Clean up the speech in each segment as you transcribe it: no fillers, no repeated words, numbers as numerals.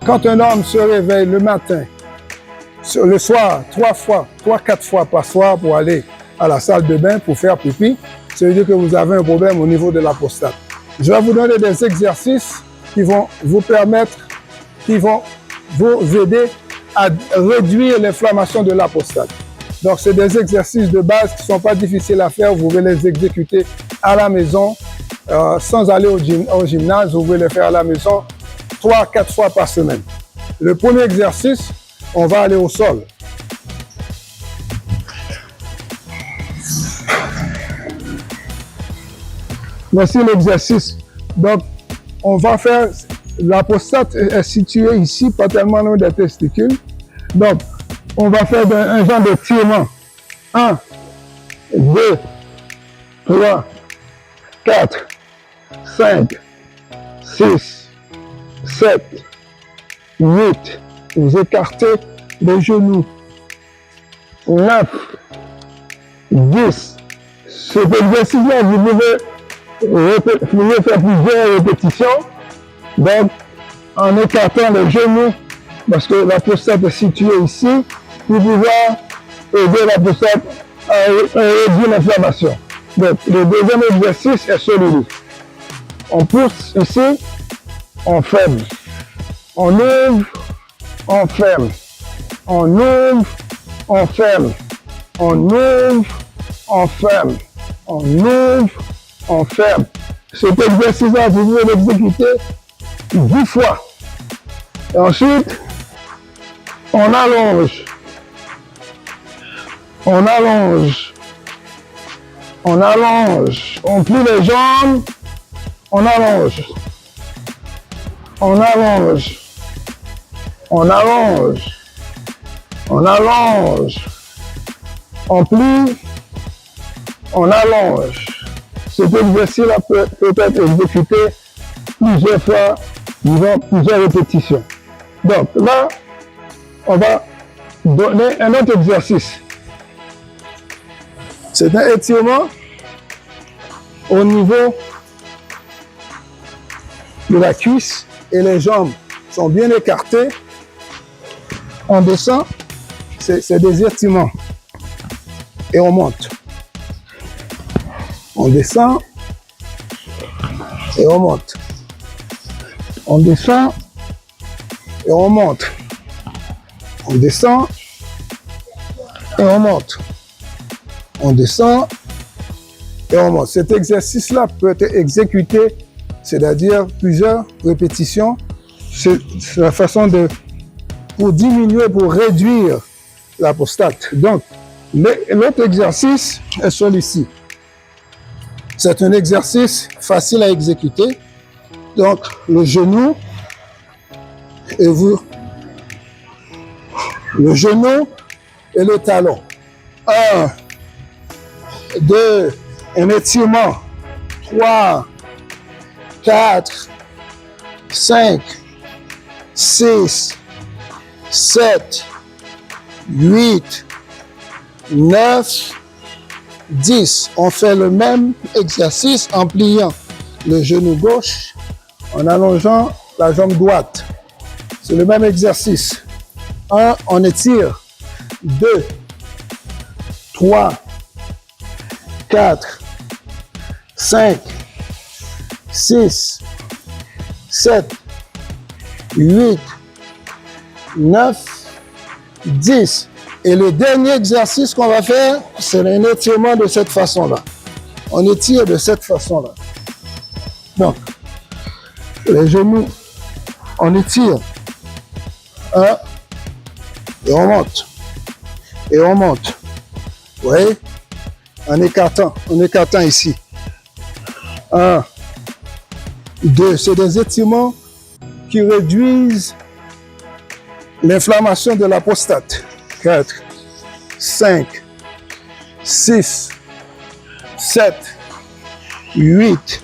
Quand un homme se réveille le matin, le soir, 4 fois par soir pour aller à la salle de bain pour faire pipi, ça veut dire que vous avez un problème au niveau de la prostate. Je vais vous donner des exercices qui vont vous permettre, qui vont vous aider à réduire l'inflammation de la prostate. Donc, c'est des exercices de base qui ne sont pas difficiles à faire. Vous pouvez les exécuter à la maison sans aller au gymnase. Vous pouvez les faire à la maison 3-4 fois par semaine. Le premier exercice, on va aller au sol. Voici l'exercice. Donc, on va faire, la prostate est située ici, pas tellement loin des testicules. Donc, on va faire un genre de tirement. 1, 2, 3, 4, 5, 6, 7, 8. Vous écartez les genoux. 9, 10. Cet exercice-là, vous pouvez faire plusieurs répétitions. Donc, en écartant les genoux, parce que la prostate est située ici, pour pouvoir aider la prostate à réduire l'inflammation. Donc, le deuxième exercice est celui-ci. On pousse ici, on ferme. On ouvre, on ferme. On ouvre, on ferme. On ouvre, on ferme. On ouvre, on ferme. Cet exercice-là, vous pouvez l'exécuter 10 fois. Et ensuite, on allonge. On allonge. On allonge. On plie les jambes. On allonge. On allonge. On allonge. On allonge. On plie. On allonge. Cet exercice-là peut être exécuté plusieurs fois, durant plusieurs répétitions. Donc là, on va donner un autre exercice. C'est un étirement au niveau de la cuisse et les jambes sont bien écartées. On descend, c'est des étirements. Et on monte. On descend et on monte. On descend et on monte. On descend et on monte. On descend et on monte. Cet exercice-là peut être exécuté, c'est-à-dire plusieurs répétitions. C'est la façon pour diminuer, pour réduire la prostate. Donc, l'autre exercice est celui-ci. C'est un exercice facile à exécuter. Donc, le genou et le genou et le talon. 1, 2, un étirement. 3, 4, 5, 6, 7, 8, 9, 10. On fait le même exercice en pliant le genou gauche, en allongeant la jambe droite. C'est le même exercice. 1, on étire. 2, 3, 4, 5, 6, 7, 8, 9, 10. Et le dernier exercice qu'on va faire, c'est un étirement de cette façon-là. On étire de cette façon-là. Donc, les genoux, on étire. 1, et on monte. Et on monte. Vous voyez? En écartant ici. 1, 2, c'est des étirements qui réduisent l'inflammation de la prostate. 4, 5, 6, 7, 8,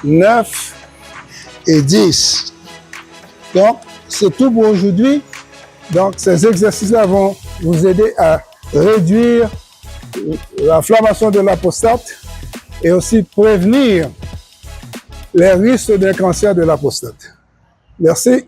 9 et 10. Donc, c'est tout pour aujourd'hui. Donc, ces exercices-là vont vous aider à réduire l'inflammation de la prostate et aussi prévenir les risques d'un cancer de la prostate. Merci.